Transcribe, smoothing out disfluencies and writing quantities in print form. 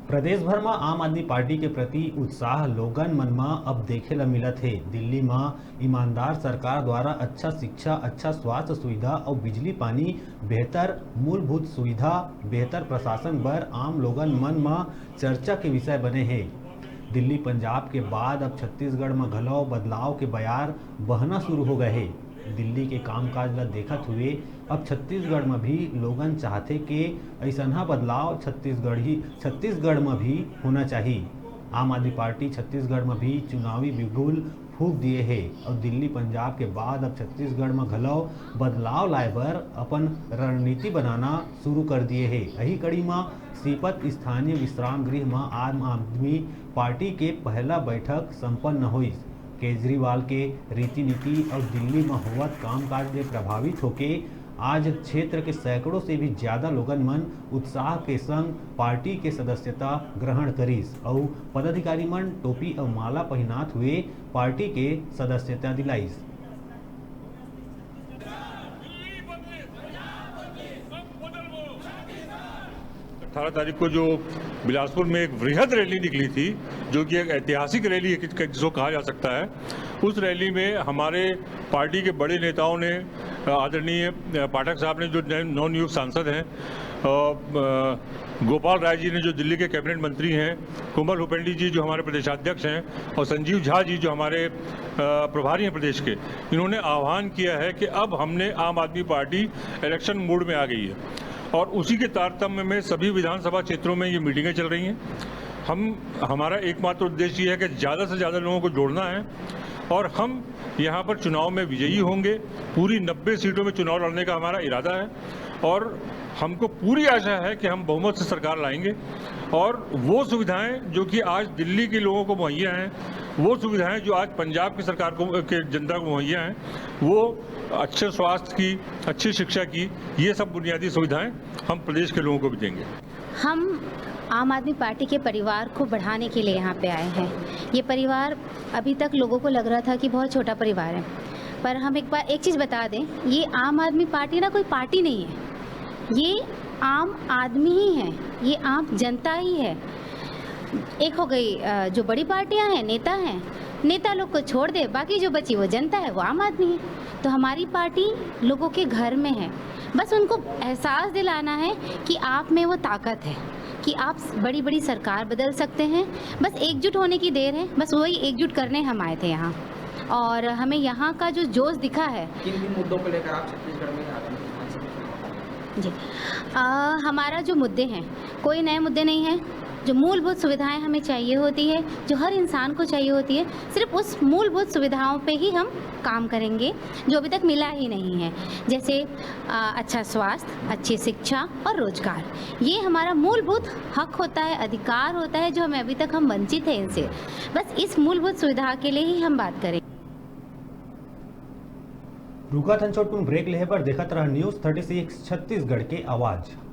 प्रदेश भर में आम आदमी पार्टी के प्रति उत्साह लोगन मन में अब देखे ला मिलत है। दिल्ली में ईमानदार सरकार द्वारा अच्छा शिक्षा, अच्छा स्वास्थ्य सुविधा और बिजली पानी, बेहतर मूलभूत सुविधा, बेहतर प्रशासन बर आम लोगन मन में चर्चा के विषय बने हैं। दिल्ली पंजाब के बाद अब छत्तीसगढ़ में घलो बदलाव के बयार बहना शुरू हो गए हैं। दिल्ली के कामकाज ला देखत हुए अब छत्तीसगढ़ में भी लोगन चाहते कि ऐसा बदलाव छत्तीसगढ़ में भी होना चाहिए। आम आदमी पार्टी छत्तीसगढ़ में भी चुनावी बिगुल फूंक दिए है और दिल्ली पंजाब के बाद अब छत्तीसगढ़ में घलो बदलाव लाए बर अपन रणनीति बनाना शुरू कर दिए है। यही कड़ी में सीपत स्थानीय विश्राम गृह में आम आदमी पार्टी के पहला बैठक संपन्न हुई। केजरीवाल के रीति नीति और दिल्ली में होवत कामकाज से प्रभावित होके आज क्षेत्र के सैकड़ों से भी ज्यादा लोगन मन उत्साह के संग पार्टी के सदस्यता ग्रहण करीस और पदाधिकारी मन टोपी और माला पहनात हुए पार्टी के सदस्यता दिलाईस। 18 तारीख को जो बिलासपुर में एक वृहद रैली निकली थी, जो कि एक ऐतिहासिक रैली जिसको कहा जा सकता है, उस रैली में हमारे पार्टी के बड़े नेताओं ने, आदरणीय पाठक साहब ने जो नवनियुक्त सांसद हैं, गोपाल राय जी ने जो दिल्ली के कैबिनेट मंत्री हैं, कुंवर हुपेंडी जी जो हमारे प्रदेशाध्यक्ष हैं और संजीव झा जी जो हमारे प्रभारी हैं प्रदेश के, इन्होंने आह्वान किया है कि अब हमने आम आदमी पार्टी इलेक्शन मोड में आ गई है और उसी के तारतम्य में सभी विधानसभा क्षेत्रों में ये मीटिंगें चल रही हैं। हमारा एकमात्र उद्देश्य ये है कि ज़्यादा से ज़्यादा लोगों को जोड़ना है और हम यहाँ पर चुनाव में विजयी होंगे। पूरी 90 सीटों में चुनाव लड़ने का हमारा इरादा है और हमको पूरी आशा है कि हम बहुमत से सरकार लाएंगे और वो सुविधाएं जो कि आज दिल्ली के लोगों को मुहैया हैं, वो सुविधाएं जो आज पंजाब की सरकार को के जनता को मुहैया हैं, वो अच्छे स्वास्थ्य की, अच्छी शिक्षा की, ये सब बुनियादी सुविधाएं हम प्रदेश के लोगों को भी देंगे। हम आम आदमी पार्टी के परिवार को बढ़ाने के लिए यहाँ पे आए हैं। ये परिवार अभी तक लोगों को लग रहा था कि बहुत छोटा परिवार है, पर हम एक चीज़ बता दें, ये आम आदमी पार्टी ना कोई पार्टी नहीं है, ये आम आदमी ही है, ये आम जनता ही है। एक हो गई जो बड़ी पार्टियां हैं, नेता हैं, नेता लोग को छोड़ दे, बाकी जो बची वो जनता है, वो आम आदमी है। तो हमारी पार्टी लोगों के घर में है, बस उनको एहसास दिलाना है कि आप में वो ताकत है कि आप बड़ी बड़ी सरकार बदल सकते हैं। बस एकजुट होने की देर है, बस वही एकजुट करने हम आए थे यहाँ और हमें यहाँ का जो जोश दिखा है। किन मुद्दों को लेकर आप छत्तीसगढ़ में आ रहे हैं? जी, हमारा जो मुद्दे हैं, कोई नए मुद्दे नहीं हैं। जो मूलभूत सुविधाएं हमें चाहिए होती है, जो हर इंसान को चाहिए होती है, सिर्फ उस मूलभूत सुविधाओं पे ही हम काम करेंगे जो अभी तक मिला ही नहीं है। जैसे अच्छा स्वास्थ्य, अच्छी शिक्षा और रोजगार, ये हमारा मूलभूत हक होता है, अधिकार होता है, जो हमें अभी तक हम वंचित हैं इनसे। बस इस मूलभूत सुविधा के लिए ही हम बात करें। रुका थन छोट ब्रेक लेहे पर देखत रहा न्यूज़ 36 छत्तीसगढ़ के आवाज़।